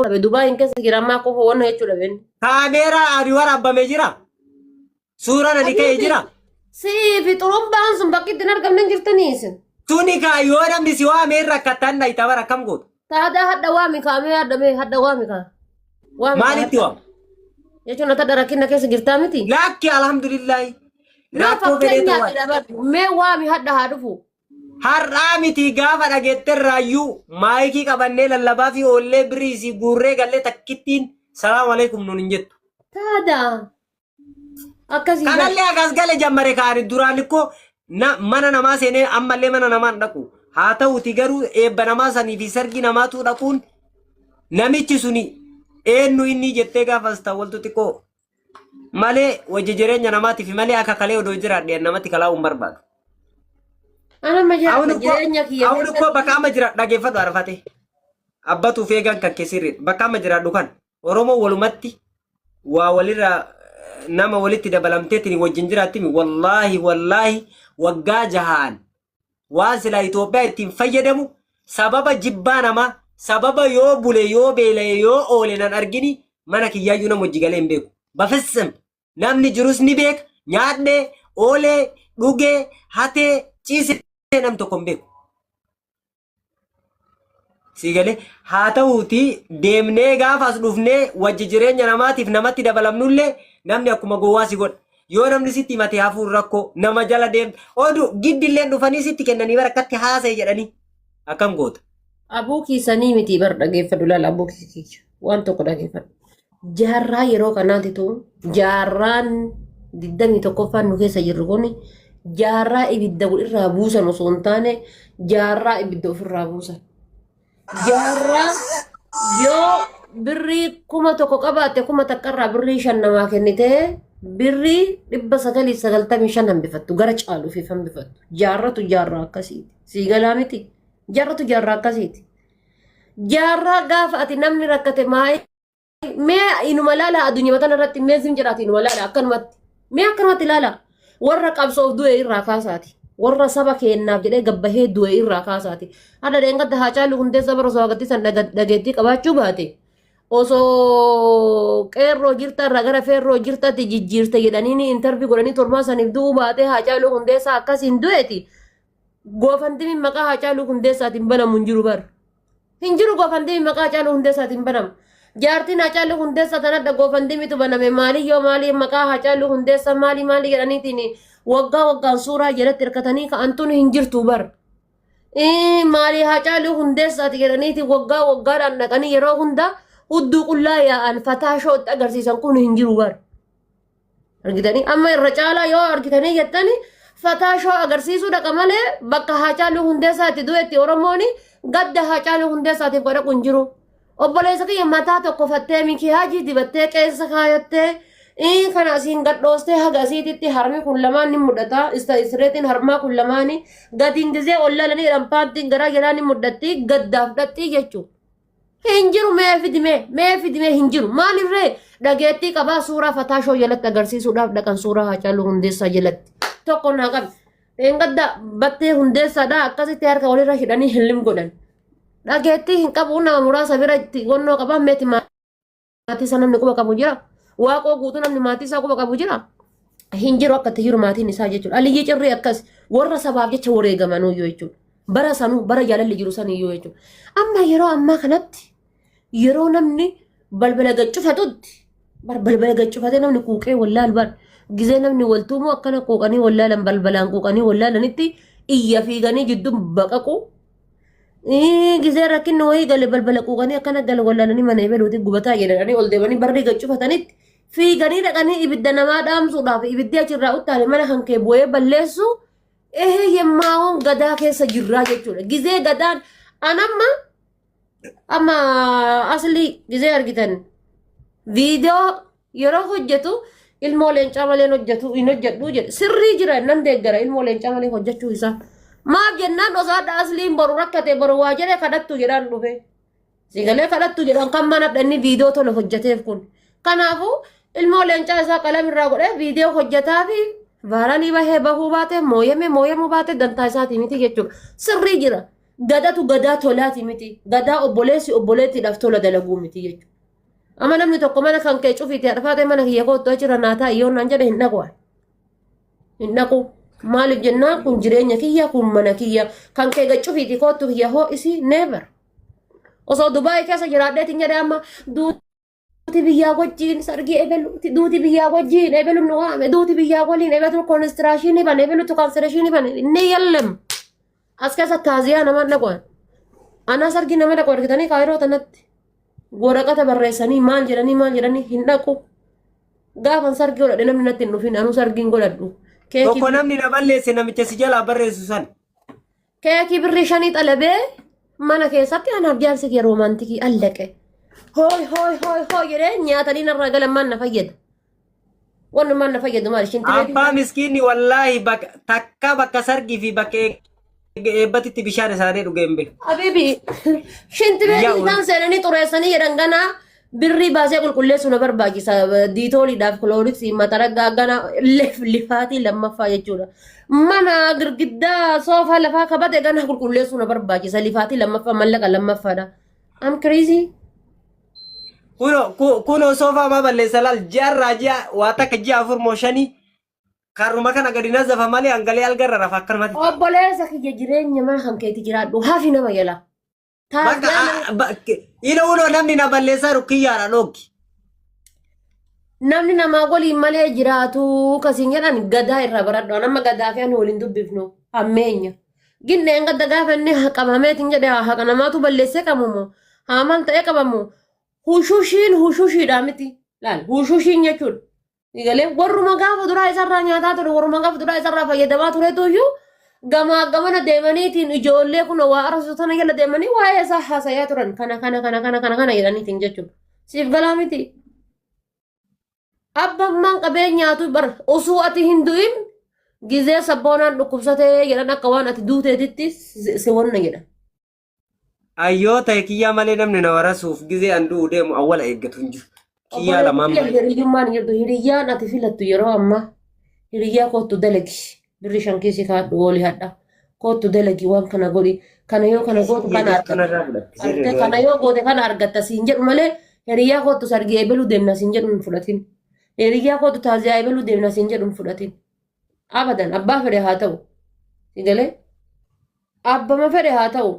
Dubai in case girama ko ho na hechu laben. Kamera ariwar abba mejira. Sura na dikay jira. Si fiturun ban bakit dinar gamnan jirtanis. Tuni ka yora misiwa merra katanda itabara kam god. Tada hadda wami ka me hadda wami ka. Wami. Maliti wa. Yechu na tada rakin na case girtamiti. Laki alhamdulillah. Na fakkenya me wami hadda hadufu. Har'aamiti gaafa dhageetterraayyuu maayikii qabannee lallabaa fi oollee biriisii guurree gallee takkittiin salaamu alaikum nuun hin jettu. Taada. Akkasii. Kanallee akkas gale jammare kaani duraan ikkoo mana namaa seenee ammallee mana namaan dhaqu. Haa ta'uti garuu eebba namaa sanii fi sargi namaatu dhaquun namichi suni eenyu inni jettee gaafas ta'u xiqqoo malee wajji jireenya namaatiif malee akka kalee odoo jiraadheen namatti kalaa'uun barbaadu. Ana majaa jirenya kiyya. Awun ko bakka amma jira dhageeffatu arfate. Abbatu feegan kan kesirri bakka amma jira dhukan. Oromoo walumatti waa walirra nama walitti dabalamteetiin wajjin jiraatimi wallahi waggaa jahaan waan sila Itoophiyaa ittiin fayyadamu sababa jibbaa namaa sababa yoo bule yoo beela yoo oole nan argini mana kiyyaayyuu nama wajji galee hin beeku. Bafissam namni jirus ni beeka nyaadhee oolee dhugee hatee ciise. Nam tokko hin beeku. Sigalee haa ta'uuti deemnee gaafas dhufnee wajji jireenya namaatiif namatti dabalamnullee namni akkuma gowwaa si godha. Yoo namni sitti himatee hafuun rakkoo nama jala deemte oduu giddillee dhufanii sitti kennanii barakatti haasa'e jedhanii akkam goota. Abuu kiisanii miti bar dhageeffadhu laala abuu kiisicha waan tokko dhageeffadhu. Jaarraa yeroo kanaatitu jaarraan 21ffaan nu keessa jirru kuni. Jaarraa ibidda irraa buusan osoo hin taane jaarraa ibidda ofirraa buusan. Jaarraa yoo birrii 1,000 qabaatte 1,000 birrii 5 namaa kennite birrii 995 hambifattu gara caaluuf hambifattu. Jaarratu jaarraa akkasiiti. Siigalaa miti. Jaarratu jaarraa akkasiiti. Jaarraa gaafa ati namni rakkate mee inuma laala addunyaa matan irratti mee sim jiraati inuma laala akkanumatti. Mee akkanumatti laala. Warra qabsoof du'e irraa kaasaati. Warra saba kennaaf jedhee gabbahee du'e irraa kaasaati. Hada deengadda Haacaaluu Hundeessaa bara osoo agarsiisan dhageettii qabaachuu baate osoo qeerroo jirta irraa gara feerroo jirtatti jijjiirte jedhanii intarvii godhanii torban saniif du'uu baate Haacaaluu Hundeessaa akkasiin du'eeti. Goofandimiin maqaa Haacaaluu Hundeessaatiin banamu hin jiru bara. Hin jiru goofandimiin maqaa Haacaaluu Hundeessaatiin banamu. Jaartiin Haacaaluu Hundeessaa tanadda goofandimiitu baname maaliyyoo maalii maqaa Haacaaluu Hundeessaa maalii jedhaniitiin waggaan suuraa jalatti hirkatanii ka'antuun hin jirtu bar. Maalii Haacaaluu Hundeessaati jedhaniitiin waggaadhaan dhaqanii yeroo hunda hudduu qullaa yaa'an fataa shootti agarsiisan kun hin jiru bar. Argitanii amma irra caalaa yoo argitanii jettanii fataa shoo agarsiisuu dhaqa malee bakka Haacaaluu Hundeessaatti du'etti Oromoon gadda Haacaaluu Hundeessaatiif godhaqu hin jiru. Obboleessa kiyya mataa tokko fattee mikiyaajii dibattee qeensa kaayattee kana asiin gadhoostee haga asiititti harmi kun lamaan ni mudhata istireetiin harmaa kun lamaan gadiin gizee ollalanii dhampaattiin garaa jalaan ni mudhatti gaddaaf dhatti jechuudha. Hin jiru mee fidimee hin jiru maalirree dhageettii qabaa suuraa fataa shoo jalatti agarsiisuudhaaf dhaqan suuraa Haacaaluu Hundeessaa jalatti tokko naa qabi. Gadda battee Hundeessaadhaa akkasitti harka walirra hidhanii hillim godhan. Dhageettii hin qabu nama muraasa bira itti gonnoo qaba meeti maatii isaa namni quba qabu jira. Waaqoo guutuu namni maatii isaa quba qabu jira. Hin jiru akka itti jiru maatiin isaa jechuudha. Aliyyii cirrii akkas warra sabaaf jecha wareegaman iyyuu jechuudha. Bara sanuu bara jaalalli jiru san iyyuu jechuudha. Amma yeroo ammaa kanatti yeroo namni balbala gaccufatutti balbala gaccufatee namni quuqee wallaal bar gizee namni waltuumoo akkana quuqanii wallaalan balbalaan quuqanii wallaalanitti iyya fiiganii jidduun baqaqu. Gizee rakkinni wayii gale balbala quuqanii akkana gale wallaalanii mana ebeluuti gubataa jedhanii ol deemanii barri gaccufatanitti fiiganii dhaqanii ibidda namaa dhaamsuudhaaf ibiddi achirraa uttaale mana hankee bu'ee balleessu yemmaawoon gadaa keessa jirraa jechuudha. Gizee gadaan amma aslii gizee argitan viidiyoo yeroo hojjetu ilmoo leencaa malee hojjetu hin hojjedhu jedhe sirrii jira nan deeggara ilmoo leencaa malee hojjechuu isaa. Maaf jennaan osaadha asliin boru rakkate boru waa jedhee kadhattu jedhaan dhufe. Sigalee kadhattu jedhan kan mana dhanni viidiyoo tola hojjeteef kun. Kanaafuu ilmoo leencaa isaa qalamirraa godhee viidiyoo hojjetaa fi vaaranii bahee bahuu baate mooyamuu baate dantaa isaatii miti jechuudha. Sirrii jira. Gadatu gadaa tolaati miti. Gadaa obboleettiidhaaf tola dalaguu miti jechuudha. Amma namni tokko mana kan kee cufiitii hadhafaatee mana kiyya kootu achirra naataa yoo naan jedhe hin dhaqu. Hin dhaqu. Maaliif jennaan kun jireenya kiyya kun mana kiyya kan kee gacufiitii kootu kiyya hoo isii neever. Osoo Dubaayii keessa jiraadheetiin jedhee amma duuti biyyaa wajjiin sargii ebeluuti duuti biyyaa wajjiin ebeluun nu waame duuti biyyaa waliin ebeluun koonistiraashinii bane ebeluutu kaansireeshinii bane inni yallam. As keessa taaziyaa nama dhaqan. Ana sargii nama dhaqu argitanii kaayiroo tanatti. Waraqata barreessanii maal jedhanii hin dhaqu. Gaafan sargii godhadhe namni natti hin dhufin anuu sargiin godhadhu. Tokko namni na balleesse namicha si jalaa barreessu san. Keekii birrii 5 xalabee mana keessatti anaaf jaarsi kee roomaantikii allaqe. Hooy jedhee nyaatanii narraa galan maan na fayyada. Wanni maan na fayyadu maali? Abbaa miskiinni wallaahi takka bakka sargii fi bakka eebbatitti bishaan isaanii dhugeen beeku. Habibi shinti beeku isaan seenanii xureessanii jedhan ganaa birrii baasee qulqulleessu na barbaachisa. Diitooliidhaaf kilooriksii mataragaa gana lifaatii lammaffaa jechuudha. Mana girgiddaa soofaa lafaa kabate gana qulqulleessu na barbaachisa. Lifaatii lammaffaa mallaqa lammaffaadha. I'm crazy. Kuno soofaa maa balleessa laal jaarraa ji'a waa takka ji'a 4 moo 5 karuma kana gadi nazafa malee hangalee algarra rafa akkanumatti. Obboleessa kiyya jireenya mana kan keetti jiraadhu hafi nama yala. Uno namni na balleessaa rukkiyyaadha dhooki. Namni namaa waliin malee jiraatu kasiin jedhan gadaa irraa baradhu. Nama gadaa fi ani waliin dubbifnu hammeenya. Ginneen gadda gaafa inni qabameetiin jedhe haqa namaatu balleessee qabamu. Haamal ta'ee qabamu. Hushushiidhaa miti. Laal hushushiin jechuudha. Galee warruma gaafa duraa isarraa nyaataa ture warruma gaafa duraa isarraa fayyadamaa turetu iyyuu gamaa gamana deemaniitiin ijoollee kun waa arsu sana jala deemanii waa'ee isaa haasayaa turan kana jedhaniitiin jechuudha. Siif galaa miti. Abbammaan qabeenyaatu bar osoo ati hin du'in gizee sabboonaan dhukkubsatee jedhan akka waan ati duuteetitti si wanna jedhan. Ayyoo ta'e kiyyaa malee namni na warasuuf gizee an du'u deemu awwala eeggatu hin jiru. Kiyyaa lamaan malee. Hiriyyummaan jirtu hiriyyaan ati filattu yeroo ammaa hiriyyaa kootu dalagi. Birri 5 keessa kaadhu walii hadha. Kootu dalagi waan kana godhi. Kana yoo kana gootu kana argatta. Kana yoo goote kana argatta siin jedhu malee hiriyyaa kootu sargii eebeluu deemna siin jedhu hin fudhatin. Hiriyyaa kootu taaziyaa eebeluu deemna siin jedhu hin fudhatin. Abadan abbaa fedhe haa ta'u. Sigalee abbama fedhe haa ta'u.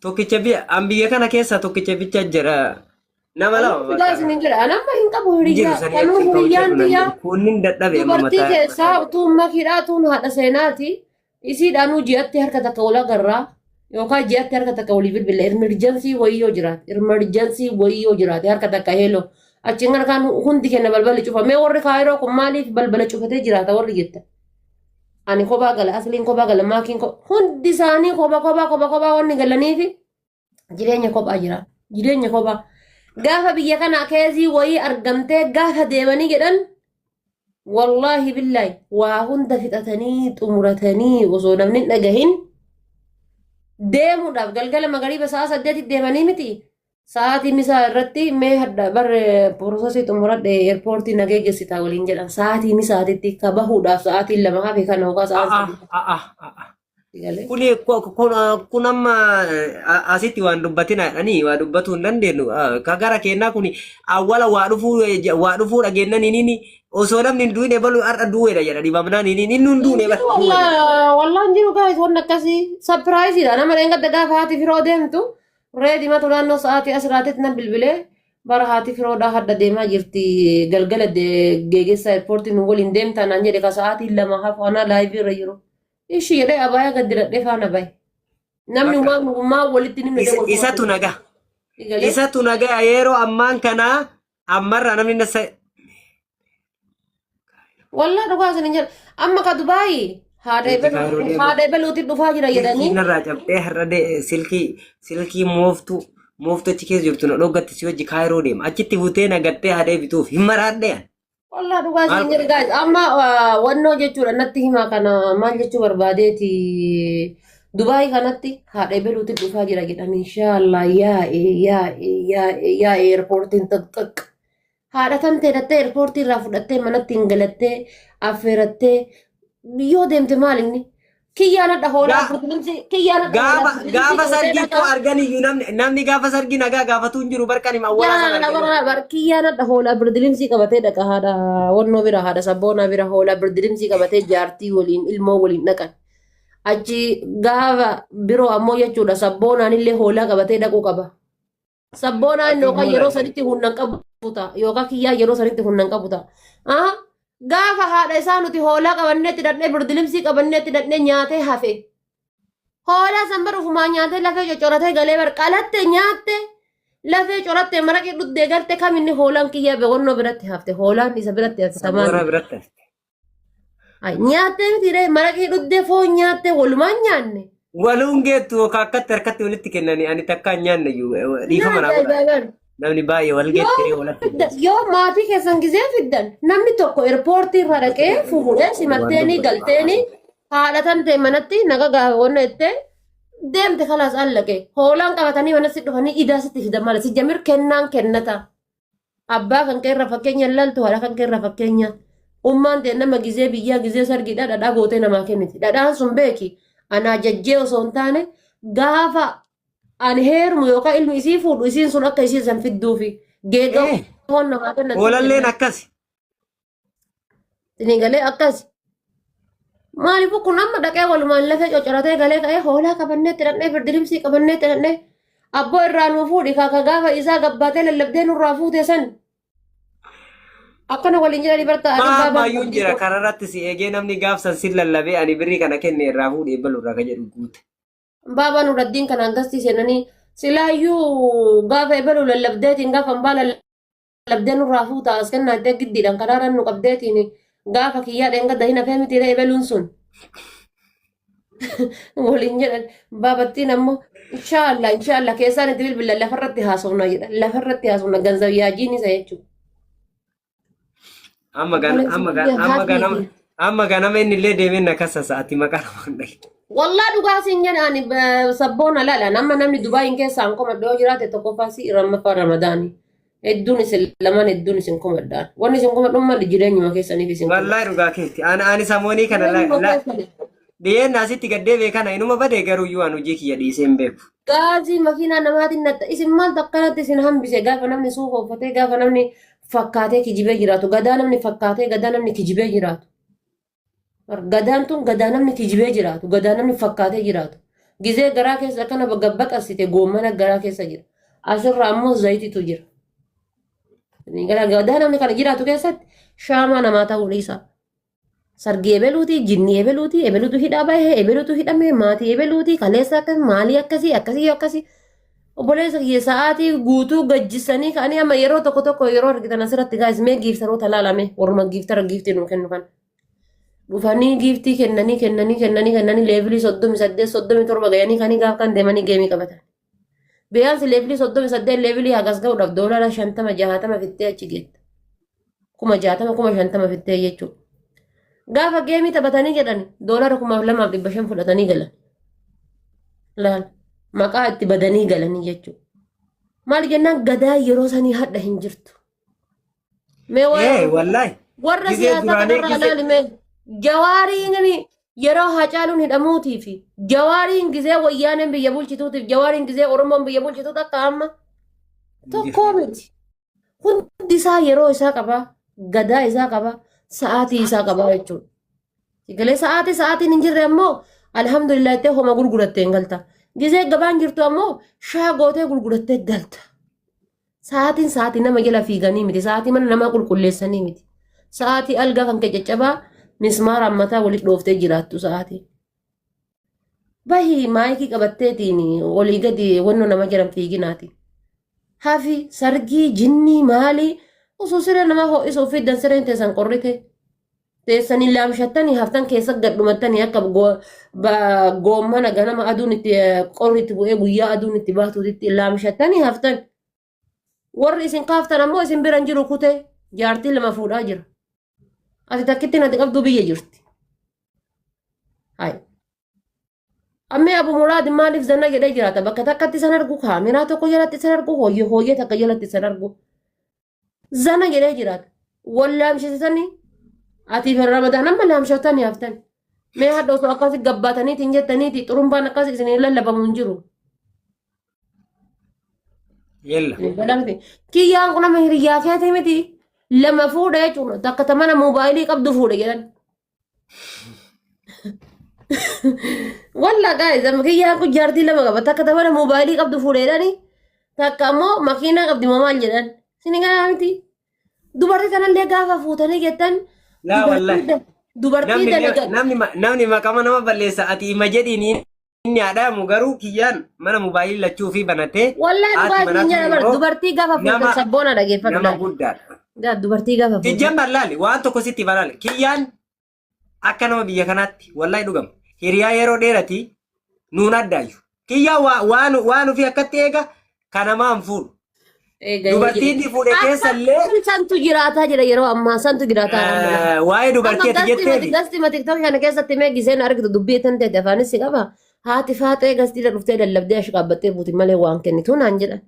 Tokkicha biyya kana keessa tokkicha bicha jira. Nama lama Gaas ni jira. Anamma hin qabu hiriyyaa. Kanuu hiriyyaan biyyaa. Kunniin dadhabe amma Dubartii keessaa utuu makiidhaa utuun haadha seenaati. Isiidhaanuu ji'atti harka takka wal agarraa yookaan ji'atti harka takka walii bilbila. Emerjensii wayyoo jiraate. Emerjensii wayyoo jiraate harka takka heeloo. Achiin harkaan hundi kenna balballi cufa. Mee warri kaayiroo kun maaliif balbala cufatee jiraata warri jetta? Ani kophaa gala asliin kophaa gala maakiin hundi isaanii kophaa wanni galaniifi jireenya kophaa jira. Jireenya kophaa. Gaafa biyya kana keezii wayii argamtee gaafa deemanii jedhan wallaahi billaahi waa hunda fixatanii xumuratanii osoo namni hin dhagahin deemuudhaaf galgala magariiba sa'a 8 deemanii miti. Sa'aatii misaa irratti mee hadda barre poroosesii xumuradhe eerpoortii nageeggeessitaa waliin jedhan sa'aatii misaatitti ka bahuudhaaf sa'aatiin 2 hafe kana hoogaa sa'aatii. Kun amma asitti waan dubbatina jedhanii waa dubbatuu hin dandeenyu. Gara kennaa kun awwala waa dhufuu dhageennan inni osoo namni hin duune balu har'a du'eedha jedhanii bamnaan inni hin duune balu. Wallaan jiru gaa'is waan akkasii sapiraayiziidha. Nama dheengadda gaafa haati firoo deemtu reedi matu naannoo sa'aatii asirraatitti na bilbilee bara haati firoodhaa hadda deemaa jirti galgala geegessa eerpoortiin waliin deemtaa naan jedhe ka sa'aatii 2 hafu ana laayivii irra jiru. Ishi jedhee abaayaa gaddiradhee faana bahe. Namni waan walitti nimne isatu nagaa. Isatu nagaa yeroo ammaan kanaa ammarraa namni nasa. Wallaa dhugaa isin hin jedhu. Amma ka Dubaayii haadha ebeluutti dhufaa jira jedhanii. Narraa cabdee har'a silkii mooftu achi keessa jirtu na dhoggatti si wajji kaayiroo deema. Achitti butee nagattee haadhee bituuf hin maraadhee. Wallah dhugaa isin jedhu gaa'is amma wannoo jechuudha natti himaa kana maal jechuu barbaadeeti Dubaayii kanatti haadha ebeluutti dhufaa jira jedhanii inshaallah yaa'e eerpoortiin xaxxaq haadha tamtee dhattee eerpoortii irraa fudhattee manatti hin galattee affeerattee yoo deemte maal inni Kiyyaana dhahoolaa Ga- Abdullimsi kiyyaana Gaafa dhahoolaa gaafa qabatee sargii koo dhaqaa. arganiyyuu namni gaafa sargii nagaa gaafatu hin jiru barkan hima awwaalaa sana Yaana arganii. bara kiyyaana dhahoolaa birdilimsii qabatee dhaqa haadha wannoo bira haadha sabboonaa bira hoolaa birdilimsii qabatee jaartii waliin ilmoo waliin dhaqan. Achi gaafa biroo ammoo jechuudha sabboonaan illee hoolaa qabatee dhaquu qaba. Sabboonaan Ati yookaan hoolaa yeroo hin sanitti humnan qabu ta'a yookaan kiyyaa yeroo sanitti humnan qabu ta'a. Gaafa haadha isaa nuti hoolaa qabannee itti dhadhee birdilimsii qabannee itti dhadhee nyaatee hafe. Hoolaa san bara ufumaa nyaatee lafee coccoratee galee bar qalatte nyaatte lafee coratte maraqee dhuddee galte kam inni hoolaan kiyyaa beekonnoo biratti hafte hoolaan isa biratti hafte sabboonaa tamaan. biratti hafte. Nyaattee miti ree maraqee dhuddee foon nyaatte walumaan nyaanne. Waluun geettu yookaan akkatti harkatti walitti kennanii ani takka hin nyaanne iyyuu dhiifama naa godha. Namni baay'ee wal geettee walatti. Yoo maatii keessan gizee fiddan namni tokko eerpoortii irraa dhaqee fuudhee simatteenii galteenii haadhatan ta'e manatti naga gaawwanna jettee deemte kalaas allaqee hoolaan qabatanii manatti dhufanii idaa sitti fidan malee si jamir kennaan kennata. Abbaa kan kee irra fakkeenya laltu haadha kan kee irra fakkeenya. Ummaan ta'e nama gizee biyyaa gizee sargiidhaa dhadhaa gootee namaa kenniti. Dhadhaan sun beeki anaa jajjee osoo hin taane gaafa ani heerumu yookaan ilmi isii fuudhu isiin sun akka isiin san fidduufi geedoo hoon namaa kennatti. Hoolalleen akkasi. Isin galee akkasi. Maaliifuu kun amma dhaqee walumaan lafee coccoratee galee ka'ee hoolaa qabannee itti dhaqnee birdilimsii qabannee itti dhaqnee abboo irraa nuu fuudhi kaaka gaafa isaa gabbaatee lallabdee nurraa fuute san. Akkana waliin jedhanii bartaa Maayyuun jira kanarratti si eegee namni gaafsan si lallabee ani birrii kana kenne irraa fuudhee balurraa ka jedhu guute. Baabaa nuraddiin kanaan gastii seenanii silaayyuu gaafa ebaluu lallabdeetiin gaafa hambaa lallabdee nurraa fuuta as kennaa ittee giddiidhaan karaaraan nu qabdeetiin gaafa kiyyaa dheengadda hin hafee miti ebaluun sun. Waliin jedhan baabattiin ammoo inshaallah keessaan itti bilbilan lafarratti haasofna jedha lafarratti haasofna ganzab yaajiin isa jechuudha. Amma ganama inni illee deemee na kassa sa'atii maqaa namaan dhahe. Wallaa dhugaa siin jedhaan sabboona laala nama namni Dubaayin keessaan komadhoo jiraate tokkoffaa si rammaffaa ramadaani. Hedduun isin lamaan hedduun isin komadhaan. Wanni isin komadhuun maali jireenyuma keessaniif isin komadhaan. Wallaahi dhugaa keetti. Ani samoonii kana dhiyeenya asitti gaddee beekana inuma badee garuu iyyuu waan hojii kiyya dhiisee hin beeku. Gaazii makiinaa namaatiin natta isin maaltu akkanatti isin hambise gaafa namni suufa uffatee gaafa namni fakkaatee kijibee jiraatu gadaa namni fakkaatee gadaa namni kijibee jiraatu. Gadaan tun gadaa namni kijibee jiraatu gadaa namni fakkaatee jiraatu. Gizee garaa keessa akkana baqassite goommana garaa keessa jira. Asirra ammoo zayititu jira. Gadaa namni kana jiraatu keessatti shaamaa namaa ta'uu dhiisa. Sargii ebeluuti, jinni ebeluuti, ebeluutu hidhaa bahee, ebeluutu hidhamee, maatii ebeluuti, kaleessa akkas, maalii akkasii. Obboleessa kiyya sa'aatii guutuu gajjisanii ka'anii amma yeroo tokko yeroo argitan asirratti gaazimee giiftaroota laalame warruma giiftii nuu kennu kan. Dhufanii giiftii kennanii leevilii 38-37 ga'anii kanii gaaf kan deemanii geemii qabatan. Beeyansi leevilii 38 leevilii hagas ga'uudhaaf doolaara 50-60 fittee achi geetta. 60-50 fittee jechuudha. Gaafa geemii taphatanii jedhan doolaara 2,500 fudhatanii galan. Laal maqaa itti badanii galanii jechuudha. Maal jennaan gadaa yeroo sanii hadha hin jirtu. Mee warra siyaasaa kanarraa ilaalimee jawaariin yeroo hacaaluun hidhamuutii fi jawaariin gizee wayyaaneen biyya bulchituutiif jawaariin gizee oromoon biyya bulchituut akka amma tokkoo miti. Hundi isaa yeroo isaa qaba gadaa isaa qaba. Sa'aatii isaa qaba jechuudha. Galee sa'aatiin hin jirre ammoo alhamdulillah ittee homa gurgurattee hin galta. Gizee gabaan jirtu ammoo shaa gootee gurgurattee galta. Sa'aatii nama jala fiiganii miti. Sa'aatii mana namaa qulqulleessanii miti. Sa'aatii algaa kan kee caccabaa mismaara ammataa walitti dhooftee jiraattu sa'aatii. Bahii maayikii qabatteetiin olii gadi wannoo nama jiran fiiginaati. Hafi sargii jinnii maalii osoo siree namaa ho'isuu fi dansireen teessan qorrite teessanii laamshattanii haftan keessa gadhumattanii akka goommana ganama aduun itti qorritti bu'ee guyyaa aduun itti baatuutitti laamshattanii haftan. Warri isin kaaftan ammoo isin biran jiru kutee jaartii lama fuudhaa jira. Ati takkitti nati qabduu biyya jirti. Ammee Abu Muraad maaliif zanna jedhee jiraata bakka takkatti san argu kaameraa tokko jalatti san argu hooyyee takka jalatti san argu. Zana jedhee jiraata. Wal laamshisanii ati fi Ramadaan amma laamshatanii haftan. Mee hadda osoo akkasi gabbaataniitiin jettaniiti xurumbaan akkas isinii lallabamu hin jiru. Yalla. Galante. Kiyyaan kun nama hiriyaa keetii miti. Lama fuudha jechuudha. Takka ta mana moobaayilii qabdu fuudha jedhan. Walla guys, amma kiyyaan kun jaartii lama qaba. Takka ta mana moobaayilii qabdu fuudha jedhani. Takka ammoo makiinaa qabdi moo maal jedhan. Sini galaa miti. Dubartii kanallee gaafa fuutanii jettan. Laa wallahi. Dubartii dalagan. Namni maqama nama balleessa ati ima jedhiin inni haadhaamu garuu kiyyaan mana moobaayilii lachuu fi banatee. Wallahi dubartii jedhama. Dubartii gaafa fuutan sabboona dhageeffatu. Nama guddaadha. Dubartii gaafa fuutan. Tijjan barlaali waan tokko sitti balaale kiyyaan akka nama biyya kanaatti wallahi dhugama. Hiriyaa yeroo dheerati nuun addaayu. Kiyyaan waan ofii akkatti eega kanamaan fuudhu. Dubartiin fuudhe keessallee. Santu jiraataa jira yeroo ammaa santu jiraataa. Waa'ee dubartiiti jetteefi. Gastima tiktook kana keessatti mee giseen argitu dubbii tan ta'e afaanis si qaba. Haati faaxee gastiidha dhuftee lallabdee ashi qaabbattee buuti malee waan kennitu naan jedhan.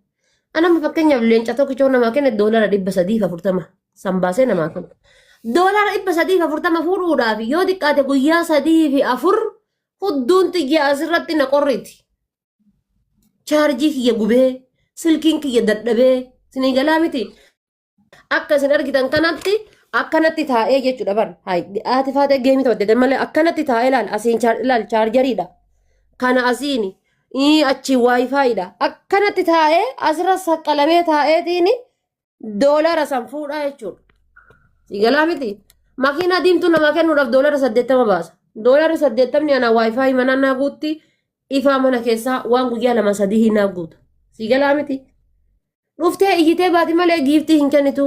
Anama fakkeenyaaf leenca tokkichoo namaa kenne doolara 340 sambaasee namaa kenna. Doolara 340 fuudhuudhaaf yoo xiqqaate guyyaa 3 fi 4 hudduun xiyyaa asirratti na qorriti. Chaarjii kiyya gubee. Silkiin kiyya dadhabee sinii galaa miti. Akka isin argitan kanatti akkanatti taa'ee jechuudha bar. Haati faatee geemii taphatte malee akkanatti taa'ee ilaal asiin ilaal chaarjariidha. Kana asiin achi waayifaayiidha. Akkanatti taa'ee asirra saqqalamee taa'eetiin doolara san fuudhaa jechuudha. Si galaa miti. Makiinaa diimtuu namaa kennuudhaaf doolara 80 baasa. Doolarri 80 ana waayifaayii mana naa guutti ifaa mana keessaa waan guyyaa 2-3 hin naa guuta. Si galaa miti. Dhuftee iyyitee baati malee giiftii hin kennitu.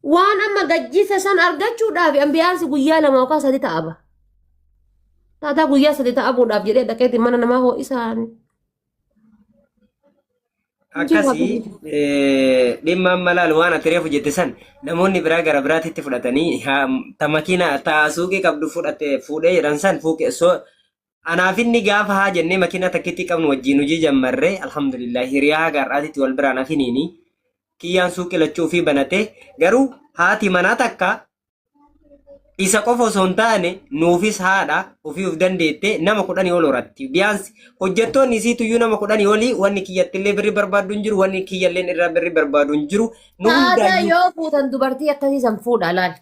Waan amma gajjisa san argachuudhaaf ambiyaansi guyyaa 2 yookaan 3 ta'aba. Taataa guyyaa 3 ta'abuudhaaf jedhee dhaqeetti mana namaa ho'isaani. Akkasii dhimma amma laalu waan ati reefu jette san namoonni biraa gara biraatitti fudhatanii ta makiinaa ta suuqii qabdu fuudhee jedhan san anaaf inni gaafa haa jennee makiina takkitti qabnu wajjin hojii jammarree alhamdulillah hiriyaa garraatitti wal biraan hafiniini kiyyaan suuqii lachuu fi banate garuu haati manaa takka isa qofa osoo hin taane nuufis haadha ofii of dandeette nama 10 ol horatti biyaansi hojjettoonni isiituyyuu nama 10 olii wanni kiyyattillee birri barbaadu hin jiru wanni kiyyalleen irraa birri barbaadu hin jiru. Taata yoo fuutan dubartii akkasiisan fuudha laal.